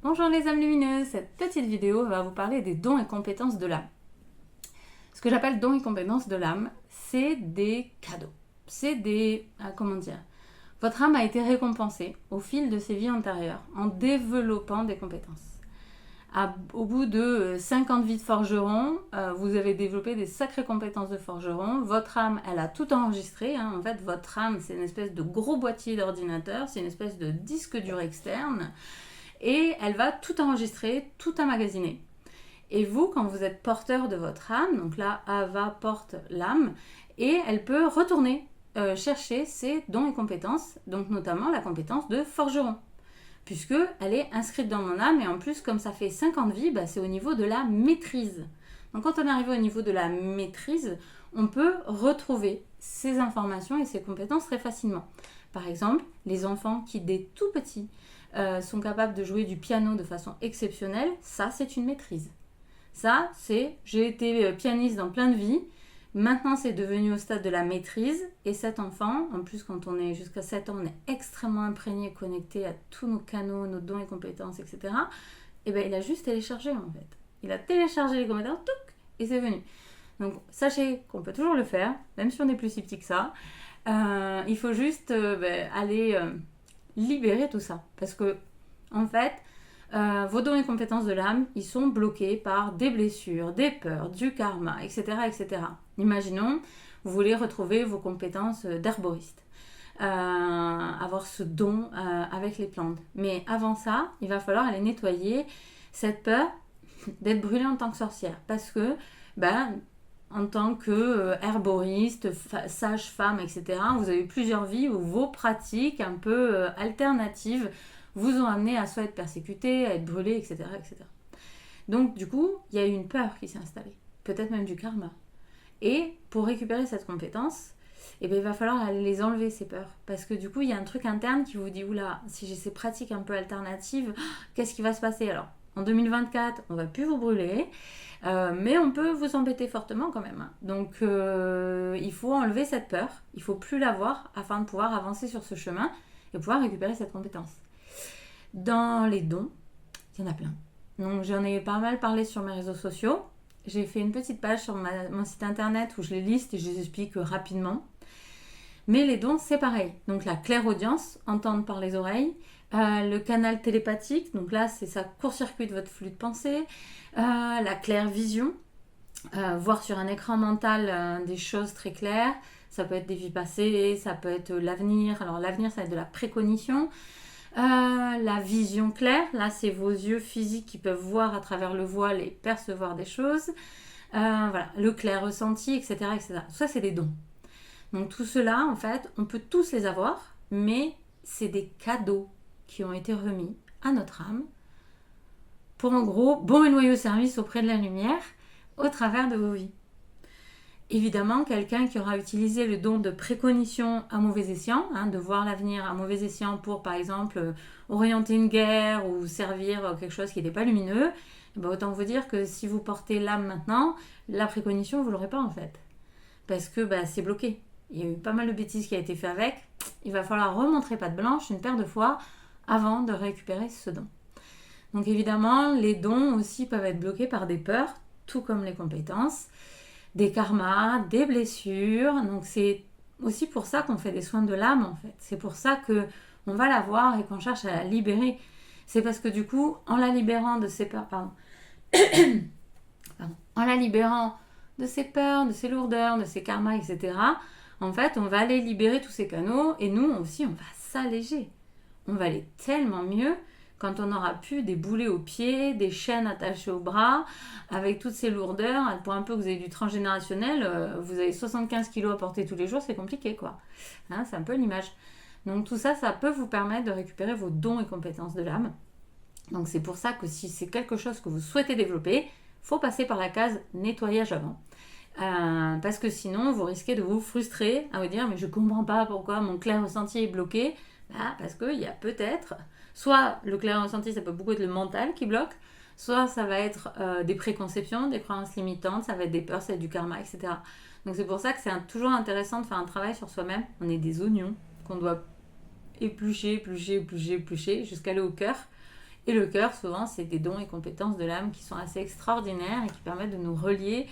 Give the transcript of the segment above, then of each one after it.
Bonjour les âmes lumineuses, cette petite vidéo va vous parler des dons et compétences de l'âme. Ce que j'appelle dons et compétences de l'âme, c'est des cadeaux. C'est des... comment dire. Votre âme a été récompensée au fil de ses vies antérieures en développant des compétences. Au bout de 50 vies de forgeron, vous avez développé des sacrées compétences de forgeron. Votre âme, elle a tout enregistré. En fait, votre âme, c'est une espèce de gros boîtier d'ordinateur, c'est une espèce de disque dur externe. Et elle va tout enregistrer, tout emmagasiner. Et vous, quand vous êtes porteur de votre âme, donc là, Ava porte l'âme, et elle peut retourner chercher ses dons et compétences, donc notamment la compétence de forgeron, puisqu'elle est inscrite dans mon âme, et en plus, comme ça fait 50 vies, c'est au niveau de la maîtrise. Donc quand on est arrivé au niveau de la maîtrise, on peut retrouver ces informations et ces compétences très facilement. Par exemple, les enfants qui, dès tout petits, sont capables de jouer du piano de façon exceptionnelle, ça c'est une maîtrise. Ça c'est, j'ai été pianiste dans plein de vies, maintenant c'est devenu au stade de la maîtrise, et cet enfant, en plus quand on est jusqu'à 7 ans, on est extrêmement imprégné, connecté à tous nos canaux, nos dons et compétences, etc. Et il a juste téléchargé en fait. Il a téléchargé les compétences, touc, et c'est venu. Donc sachez qu'on peut toujours le faire, même si on est plus si petit que ça. Il faut juste aller libérer tout ça. Parce que, en fait, vos dons et compétences de l'âme, ils sont bloqués par des blessures, des peurs, du karma, etc. etc. Imaginons, vous voulez retrouver vos compétences d'herboriste. Avoir ce don avec les plantes. Mais avant ça, il va falloir aller nettoyer cette peur d'être brûlée en tant que sorcière. Parce que, en tant que herboriste, sage-femme, etc., vous avez plusieurs vies où vos pratiques un peu alternatives vous ont amené à soit être persécuté, à être brûlé, etc., etc. Donc, du coup, il y a eu une peur qui s'est installée, peut-être même du karma. Et pour récupérer cette compétence, il va falloir aller les enlever, ces peurs. Parce que du coup, il y a un truc interne qui vous dit, oula, si j'ai ces pratiques un peu alternatives, qu'est-ce qui va se passer alors ? En 2024, on ne va plus vous brûler, mais on peut vous embêter fortement quand même. Donc, il faut enlever cette peur, il ne faut plus l'avoir afin de pouvoir avancer sur ce chemin et pouvoir récupérer cette compétence. Dans les dons, il y en a plein. Donc, j'en ai pas mal parlé sur mes réseaux sociaux. J'ai fait une petite page sur mon site internet où je les liste et je les explique rapidement. Mais les dons, c'est pareil. Donc la clairaudience, entendre par les oreilles, le canal télépathique, donc là, ça court-circuite votre flux de pensée, la clairvision, voir sur un écran mental des choses très claires. Ça peut être des vies passées, ça peut être l'avenir. Alors l'avenir, ça va être de la précognition. La vision claire, là c'est vos yeux physiques qui peuvent voir à travers le voile et percevoir des choses. Voilà, le clair ressenti, etc., etc. Ça c'est des dons. Donc tout cela, en fait, on peut tous les avoir, mais c'est des cadeaux qui ont été remis à notre âme pour en gros bon et loyaux service auprès de la lumière au travers de vos vies. Évidemment, quelqu'un qui aura utilisé le don de précognition à mauvais escient, de voir l'avenir à mauvais escient pour, par exemple, orienter une guerre ou servir quelque chose qui n'était pas lumineux, autant vous dire que si vous portez l'âme maintenant, la précognition, vous ne l'aurez pas en fait. Parce que c'est bloqué. Il y a eu pas mal de bêtises qui a été fait avec. Il va falloir remontrer patte blanche une paire de fois avant de récupérer ce don. Donc évidemment, les dons aussi peuvent être bloqués par des peurs, tout comme les compétences, des karmas, des blessures. Donc c'est aussi pour ça qu'on fait des soins de l'âme en fait. C'est pour ça qu'on va la voir et qu'on cherche à la libérer. C'est parce que du coup, en la libérant de ses peurs, en la libérant de ses peurs, de ses lourdeurs, de ses karmas, etc., en fait, on va aller libérer tous ces canaux et nous aussi, on va s'alléger. On va aller tellement mieux quand on aura plus des boulets aux pieds, des chaînes attachées aux bras, avec toutes ces lourdeurs. Pour un peu que vous avez du transgénérationnel, vous avez 75 kilos à porter tous les jours, c'est compliqué, quoi. C'est un peu l'image. Donc tout ça, ça peut vous permettre de récupérer vos dons et compétences de l'âme. Donc c'est pour ça que si c'est quelque chose que vous souhaitez développer, il faut passer par la case nettoyage avant. Parce que sinon, vous risquez de vous frustrer à vous dire « mais je ne comprends pas pourquoi mon clair ressenti est bloqué ». Parce qu'il y a peut-être, soit le clair ressenti, ça peut beaucoup être le mental qui bloque, soit ça va être des préconceptions, des croyances limitantes, ça va être des peurs, ça va être du karma, etc. Donc c'est pour ça que c'est toujours intéressant de faire un travail sur soi-même. On est des oignons qu'on doit éplucher jusqu'à aller au cœur. Et le cœur, souvent, c'est des dons et compétences de l'âme qui sont assez extraordinaires et qui permettent de nous relier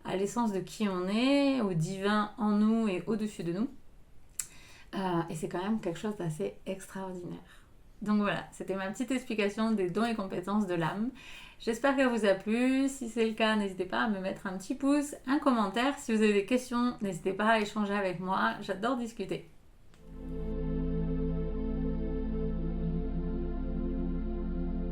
à l'essence de qui on est, au divin en nous et au-dessus de nous. Et c'est quand même quelque chose d'assez extraordinaire. Donc voilà, c'était ma petite explication des dons et compétences de l'âme. J'espère qu'elle vous a plu. Si c'est le cas, n'hésitez pas à me mettre un petit pouce, un commentaire. Si vous avez des questions, n'hésitez pas à échanger avec moi. J'adore discuter.